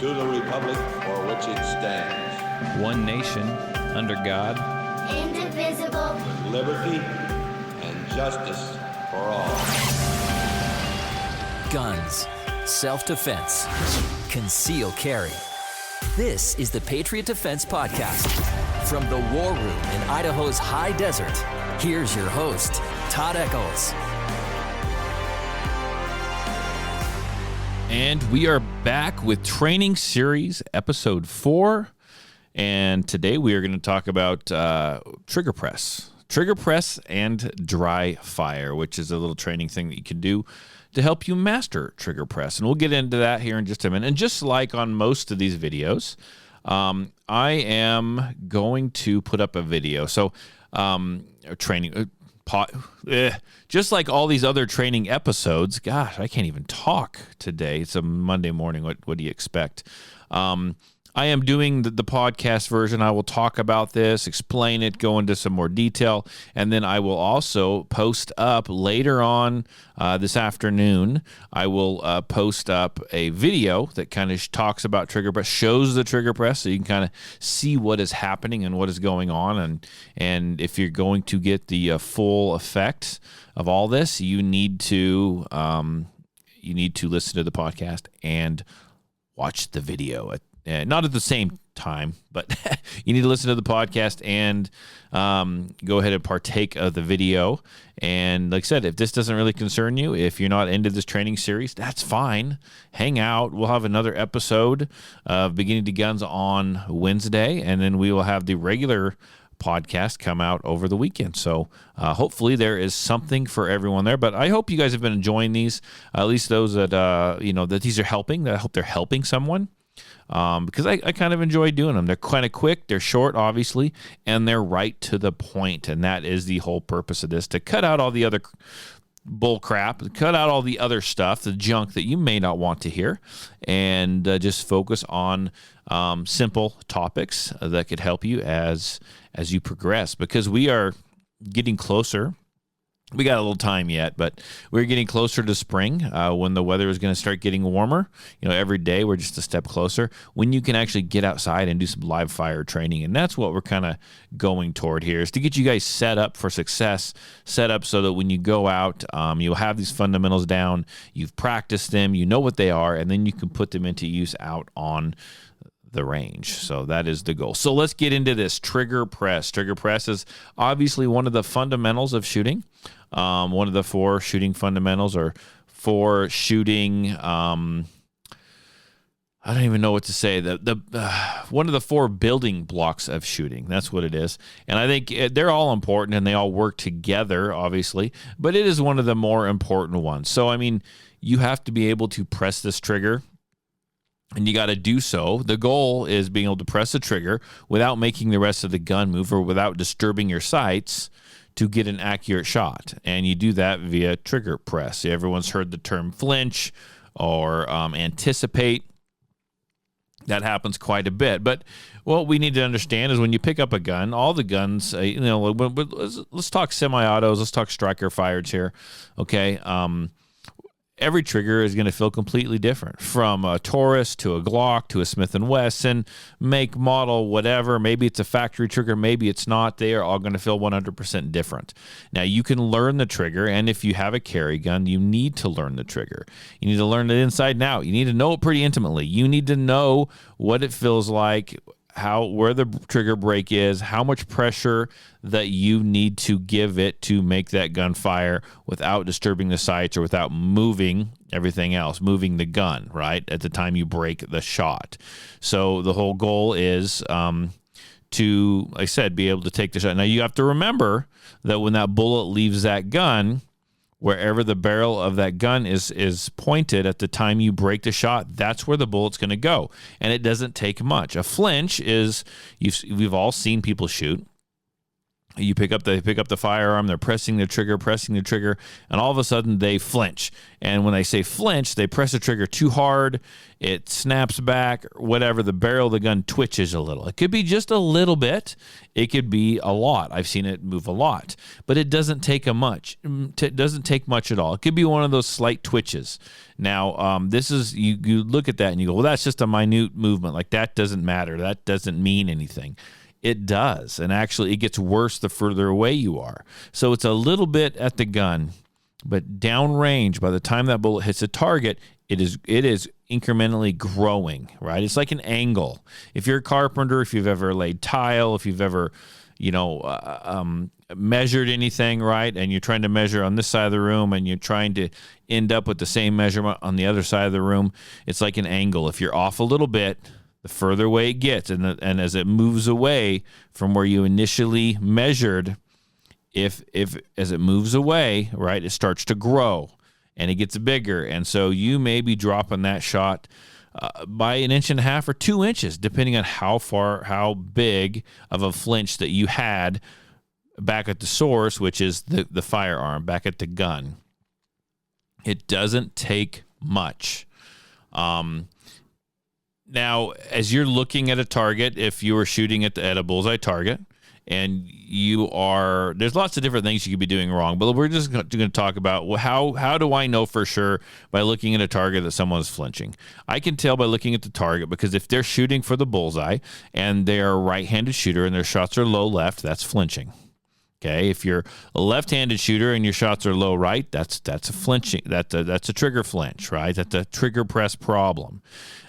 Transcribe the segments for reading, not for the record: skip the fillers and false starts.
to the republic for which it stands, one nation, under God, indivisible, with liberty and justice for all. Guns, self-defense, concealed carry. This is the Patriot Defense Podcast. From the war room in Idaho's high desert, here's your host, Todd Echols. And we are back with Training Series Episode 4. And today we are going to talk about trigger press. Trigger press and dry fire, which is a little training thing that you can do to help you master trigger press. And we'll get into that here in just a minute. And just like on most of these videos, I am going to put up a video. So training... just like all these other training episodes, gosh, I can't even talk today. It's a Monday morning. What do you expect? I am doing the podcast version. I will talk about this, explain it, go into some more detail, and then I will also post up later on this afternoon. I will post up a video that kind of talks about trigger press, shows the trigger press, so you can kind of see what is happening and what is going on, and if you're going to get the full effect of all this, you need to listen to the podcast and watch the video. Not at the same time, but you need to listen to the podcast and go ahead and partake of the video. And like I said, if this doesn't really concern you, if you're not into this training series, that's fine. Hang out. We'll have another episode of Beginning to Guns on Wednesday, and then we will have the regular podcast come out over the weekend. So hopefully there is something for everyone there. But I hope you guys have been enjoying these, at least those that, that these are helping. That I hope they're helping someone. Because I kind of enjoy doing them. They're kind of quick, they're short, obviously, and they're right to the point. And that is the whole purpose of this, to cut out all the other bull crap, cut out all the other stuff, the junk that you may not want to hear, and just focus on simple topics that could help you as you progress. Because we are getting closer. We got a little time yet, but we're getting closer to spring when the weather is going to start getting warmer. Every day we're just a step closer when you can actually get outside and do some live fire training. And that's what we're kind of going toward here, is to get you guys set up for success, set up so that when you go out, you'll have these fundamentals down, you've practiced them, you know what they are, and then you can put them into use out on the range. So that is the goal. So let's get into this trigger press. Trigger press is obviously one of the fundamentals of shooting. One of the 4 shooting fundamentals, or 4 shooting. I don't even know what to say. One of the 4 building blocks of shooting. That's what it is. And I think they're all important and they all work together, obviously. But it is one of the more important ones. So you have to be able to press this trigger. And you got to do so. The goal is being able to press the trigger without making the rest of the gun move or without disturbing your sights to get an accurate shot. And you do that via trigger press. Everyone's heard the term flinch or anticipate. That happens quite a bit. But what we need to understand is when you pick up a gun, all the guns, let's talk semi-autos, let's talk striker fireds here, okay? Every trigger is going to feel completely different, from a Taurus to a Glock to a Smith & Wesson, make, model, whatever. Maybe it's a factory trigger, maybe it's not. They are all going to feel 100% different. Now, you can learn the trigger, and if you have a carry gun, you need to learn the trigger. You need to learn it inside and out. You need to know it pretty intimately. You need to know what it feels like, where the trigger break is, how much pressure that you need to give it to make that gun fire without disturbing the sights or without moving everything else, moving the gun, right, at the time you break the shot. So the whole goal is to, like I said, be able to take the shot. Now, you have to remember that when that bullet leaves that gun, wherever the barrel of that gun is pointed at the time you break the shot, that's where the bullet's going to go. And it doesn't take much. A flinch is, we've all seen people shoot. they pick up the firearm, they're pressing the trigger, and all of a sudden they flinch. And when they say flinch, they press the trigger too hard, it snaps back, whatever, the barrel of the gun twitches a little. It could be just a little bit, it could be a lot. I've seen it move a lot, but it doesn't take much. It doesn't take much at all. It could be one of those slight twitches. Now, this is, you look at that and you go, well, that's just a minute movement. Like, that doesn't matter. That doesn't mean anything. It does, and actually it gets worse the further away you are. So it's a little bit at the gun, but downrange, by the time that bullet hits a target, it is incrementally growing, right? It's like an angle. If you're a carpenter, if you've ever laid tile, if you've ever, measured anything, right, and you're trying to measure on this side of the room and you're trying to end up with the same measurement on the other side of the room, it's like an angle. If you're off a little bit, the further away it gets, and as it moves away from where you initially measured, if as it moves away, right, it starts to grow and it gets bigger, and so you may be dropping that shot by 1.5 inches or 2 inches, depending on how big of a flinch that you had back at the source, which is the firearm, back at the gun. It doesn't take much. Now, as you're looking at a target, if you were shooting at a bullseye target, and there's lots of different things you could be doing wrong, but we're just going to talk about, well, how do I know for sure by looking at a target that someone's flinching? I can tell by looking at the target, because if they're shooting for the bullseye and they're a right-handed shooter and their shots are low left, that's flinching. Okay, if you're a left-handed shooter and your shots are low right, that's a flinching. That's a trigger flinch, right? That's a trigger press problem.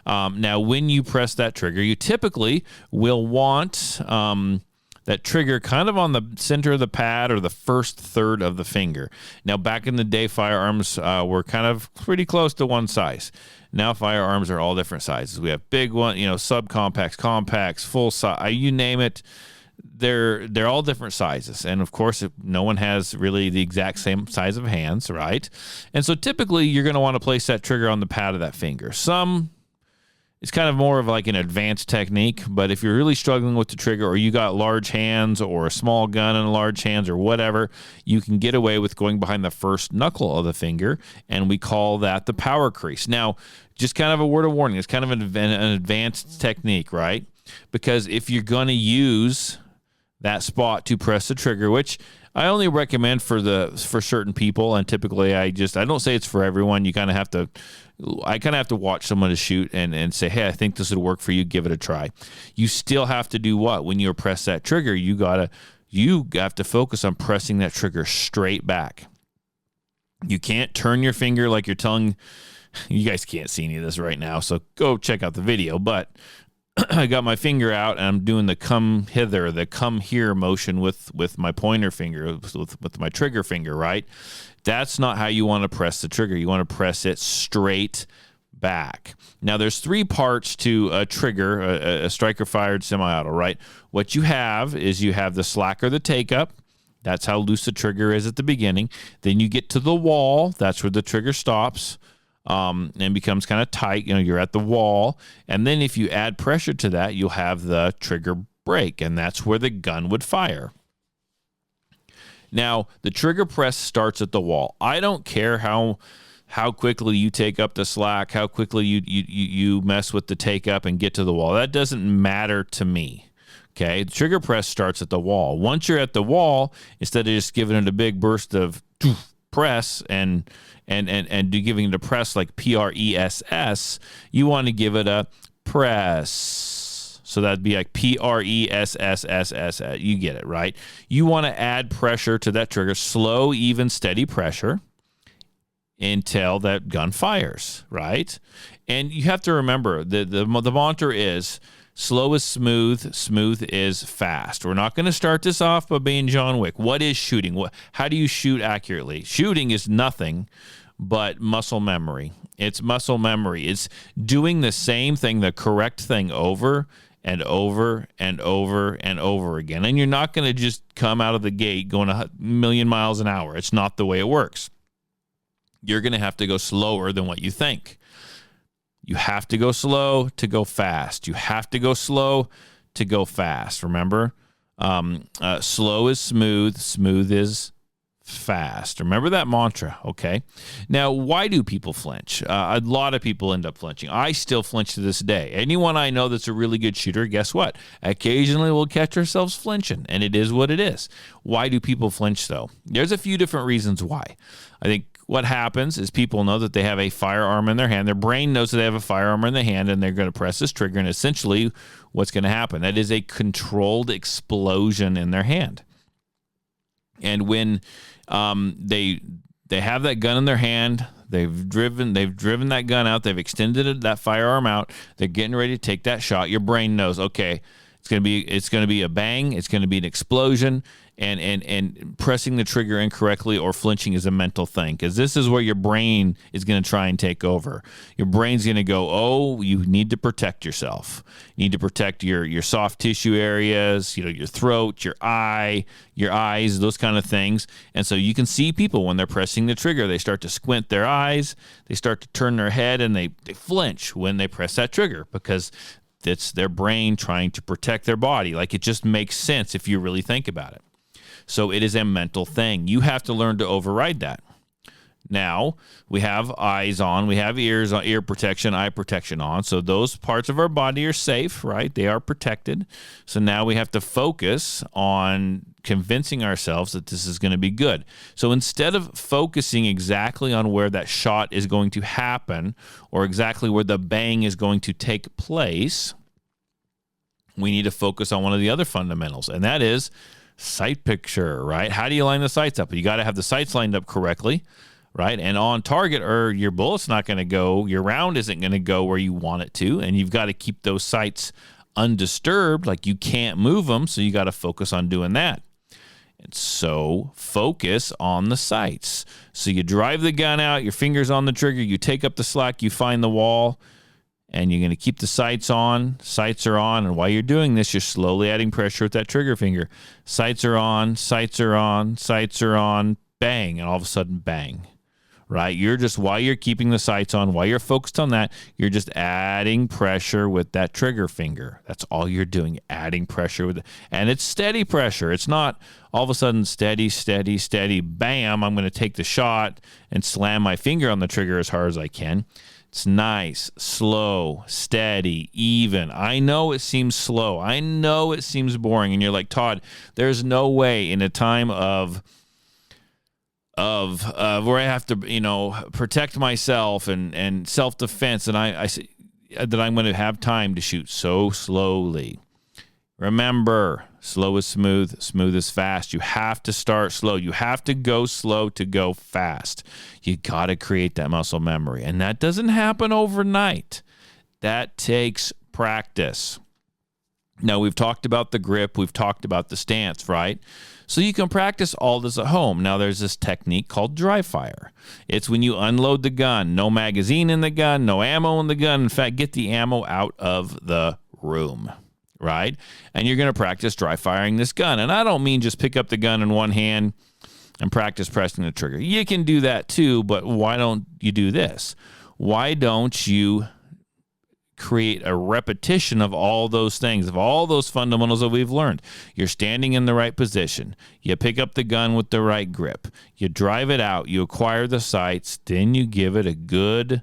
Now, when you press that trigger, you typically will want that trigger kind of on the center of the pad or the first third of the finger. Now, back in the day, firearms were kind of pretty close to one size. Now, firearms are all different sizes. We have big one, subcompacts, compacts, full size, you name it. They're all different sizes, and of course, no one has really the exact same size of hands, right? And so, typically, you're going to want to place that trigger on the pad of that finger. It's kind of more of like an advanced technique, but if you're really struggling with the trigger, or you got large hands or a small gun and large hands or whatever, you can get away with going behind the first knuckle of the finger, and we call that the power crease. Now, just kind of a word of warning, it's kind of an advanced technique, right? Because if you're going to use that spot to press the trigger, which I only recommend for certain people, and typically I don't say it's for everyone. I kind of have to watch someone to shoot and say, hey, I think this would work for you. Give it a try. You still have to do what? When you press that trigger, you have to focus on pressing that trigger straight back. You can't turn your finger like you're telling. You guys can't see any of this right now, so go check out the video. But I got my finger out and I'm doing the come hither, the come here motion with my pointer finger, with my trigger finger, right? That's not how you want to press the trigger. You want to press it straight back. Now, there's 3 parts to a trigger, a striker-fired semi-auto, right? What you have is you have the slack or the take-up. That's how loose the trigger is at the beginning. Then you get to the wall. That's where the trigger stops. And becomes kind of tight. You're at the wall. And then if you add pressure to that, you'll have the trigger break, and that's where the gun would fire. Now, the trigger press starts at the wall. I don't care how quickly you take up the slack, how quickly you mess with the take up and get to the wall. That doesn't matter to me. Okay, the trigger press starts at the wall. Once you're at the wall, instead of just giving it a big burst of press and giving it a press like press, you want to give it a press. So that'd be like press. You get it, right? You want to add pressure to that trigger, slow, even, steady pressure until that gun fires, right? And you have to remember the mantra is slow is smooth, smooth is fast. We're not going to start this off by being John Wick. What is shooting? How do you shoot accurately? Shooting is nothing but muscle memory. It's muscle memory. It's doing the same thing, the correct thing over and over and over and over again. And you're not going to just come out of the gate going a million miles an hour. It's not the way it works. You're going to have to go slower than what you think. You have to go slow to go fast. You have to go slow to go fast. Remember, Slow is smooth. Smooth is fast. Remember that mantra, okay? Now, why do people flinch? A lot of people end up flinching. I still flinch to this day. Anyone I know that's a really good shooter, guess what? Occasionally we'll catch ourselves flinching, and it is what it is. Why do people flinch, though? There's a few different reasons why. I think what happens is people know that they have a firearm in their hand. Their brain knows that they have a firearm in their hand, and they're going to press this trigger, and essentially what's going to happen? That is a controlled explosion in their hand. And when they have that gun in their hand, they've driven that gun out, they've extended that firearm out, they're getting ready to take that shot. Your brain knows, okay, it's gonna be a bang, it's gonna be an explosion, and pressing the trigger incorrectly or flinching is a mental thing, because this is where your brain is going to try and take over. Your brain's going to go, oh, you need to protect yourself. You need to protect your soft tissue areas, your throat, your eyes, those kind of things. And so you can see people when they're pressing the trigger, they start to squint their eyes, they start to turn their head, and they flinch when they press that trigger, because it's their brain trying to protect their body. Like, it just makes sense if you really think about it. So it is a mental thing. You have to learn to override that. Now, we have eyes on, we have ear protection, eye protection on. So those parts of our body are safe, right? They are protected. So now we have to focus on convincing ourselves that this is going to be good. So instead of focusing exactly on where that shot is going to happen or exactly where the bang is going to take place, we need to focus on one of the other fundamentals, and that is sight picture, right? How do you line the sights up? You got to have the sights lined up correctly, right? And on target, or your bullet's not going to go, your round isn't going to go where you want it to, and you've got to keep those sights undisturbed, like you can't move them, so you got to focus on doing that. And so focus on the sights. So you drive the gun out, your finger's on the trigger, you take up the slack, you find the wall, and you're going to keep the sights on. Sights are on, and while you're doing this, you're slowly adding pressure with that trigger finger. Sights are on, sights are on, sights are on, bang, and all of a sudden, bang, right? You're just, while you're keeping the sights on, while you're focused on that, you're just adding pressure with that trigger finger. That's all you're doing, adding pressure with it. And it's steady pressure. It's not all of a sudden steady, steady, steady, bam, I'm going to take the shot and slam my finger on the trigger as hard as I can. It's nice, slow, steady, even. I know it seems slow. I know it seems boring. And you're like, Todd, there's no way in a time of where I have to, protect myself and self-defense, and I say that I'm going to have time to shoot so slowly. Remember, slow is smooth, smooth is fast. You have to start slow. You have to go slow to go fast. You got to create that muscle memory, and that doesn't happen overnight. That takes practice. Now, we've talked about the grip. We've talked about the stance, right? So you can practice all this at home. Now, there's this technique called dry fire. It's when you unload the gun. No magazine in the gun, no ammo in the gun. In fact, get the ammo out of the room, right? And you're going to practice dry firing this gun. And I don't mean just pick up the gun in one hand and practice pressing the trigger. You can do that too, but why don't you do this? Why don't you create a repetition of all those things, of all those fundamentals that we've learned? You're standing in the right position. You pick up the gun with the right grip. You drive it out. You acquire the sights. Then you give it a good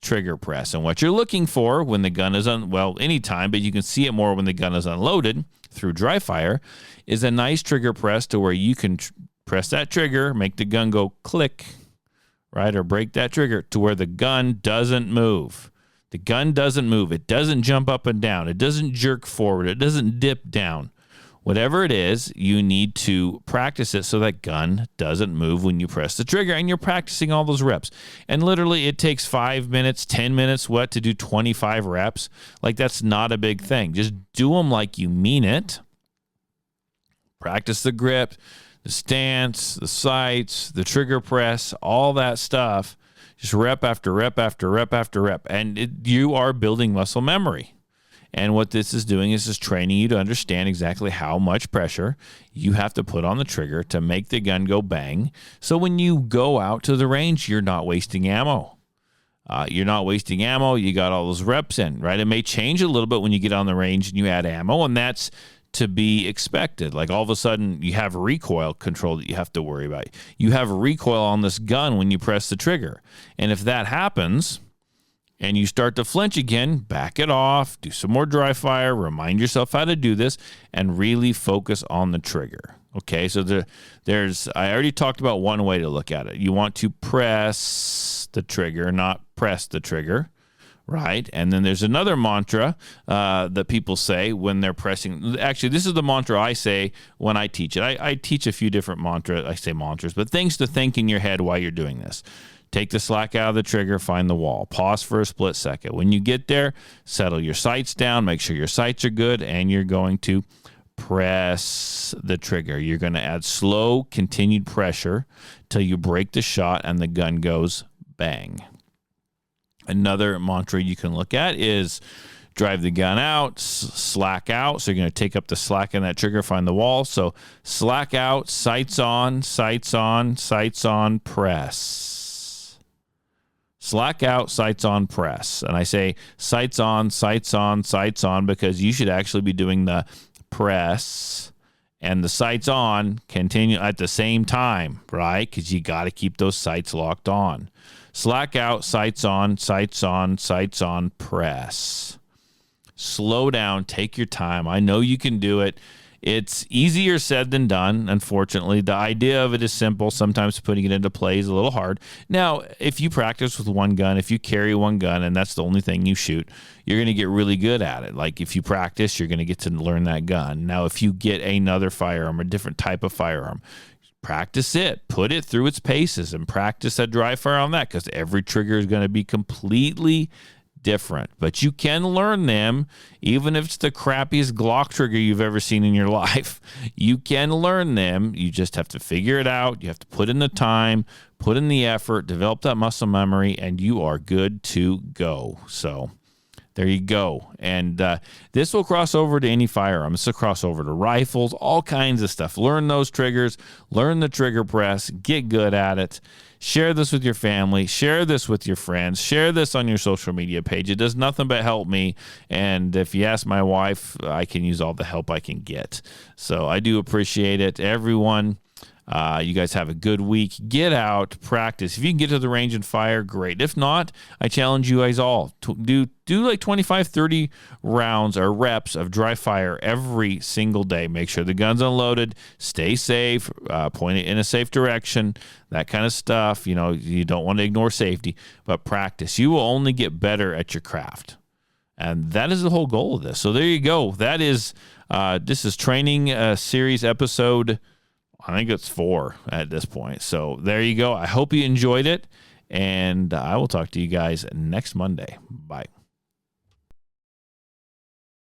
trigger press. And what you're looking for when the gun is anytime, but you can see it more when the gun is unloaded through dry fire, is a nice trigger press to where you can press that trigger, make the gun go click, right? Or break that trigger to where the gun doesn't move. The gun doesn't move. It doesn't jump up and down. It doesn't jerk forward. It doesn't dip down. Whatever it is, you need to practice it so that gun doesn't move when you press the trigger, and you're practicing all those reps. And literally it takes 5 minutes, 10 minutes, to do 25 reps. Like, that's not a big thing. Just do them like you mean it. Practice the grip, the stance, the sights, the trigger press, all that stuff. Just rep after rep after rep after rep. And you are building muscle memory. And what this is doing is just training you to understand exactly how much pressure you have to put on the trigger to make the gun go bang. So when you go out to the range, you're not wasting ammo. You're not wasting ammo. You got all those reps in, right? It may change a little bit when you get on the range and you add ammo, and that's to be expected. Like all of a sudden you have recoil control that you have to worry about. You have recoil on this gun when you press the trigger. And if that happens and you start to flinch again, back it off, do some more dry fire, remind yourself how to do this, and really focus on the trigger. Okay, so I already talked about one way to look at it. You want to press the trigger, not press the trigger. Right. And then there's another mantra that people say when they're pressing. Actually, this is the mantra I say when I teach it. I teach a few different mantras. I say mantras, but things to think in your head while you're doing this. Take the slack out of the trigger, find the wall. Pause for a split second. When you get there, settle your sights down, make sure your sights are good, and you're going to press the trigger. You're going to add slow, continued pressure till you break the shot and the gun goes bang. Another mantra you can look at is drive the gun out, slack out. So you're going to take up the slack in that trigger, find the wall. So slack out, sights on, sights on, sights on, press. Slack out, sights on, press. And I say sights on, sights on, sights on because you should actually be doing the press and the sights on continue at the same time, right? Because you got to keep those sights locked on. Slack out, sights on, sights on, sights on, press. Slow down, take your time. I know you can do it. It's easier said than done, unfortunately. The idea of it is simple. Sometimes putting it into play is a little hard. Now, if you practice with one gun, if you carry one gun and that's the only thing you shoot, you're going to get really good at it. Like if you practice, you're going to get to learn that gun. Now, if you get another firearm, a different type of firearm, practice it, put it through its paces and practice that dry fire on that because every trigger is going to be completely different. But you can learn them, even if it's the crappiest Glock trigger you've ever seen in your life. You can learn them. You just have to figure it out. You have to put in the time, put in the effort, develop that muscle memory, and you are good to go. So there you go. And this will cross over to any firearm. This will cross over to rifles, all kinds of stuff. Learn those triggers, learn the trigger press, get good at it. Share this with your family. Share this with your friends. Share this on your social media page. It does nothing but help me. And if you ask my wife, I can use all the help I can get. So I do appreciate it. Everyone, you guys have a good week. Get out, practice. If you can get to the range and fire, great. If not, I challenge you guys all to do like 25, 30 rounds or reps of dry fire every single day. Make sure the gun's unloaded. Stay safe. Point it in a safe direction. That kind of stuff. You know, you don't want to ignore safety, but practice. You will only get better at your craft. And that is the whole goal of this. So there you go. That is, this is training series episode, I think it's 4 at this point. So there you go. I hope you enjoyed it, and I will talk to you guys next Monday. Bye.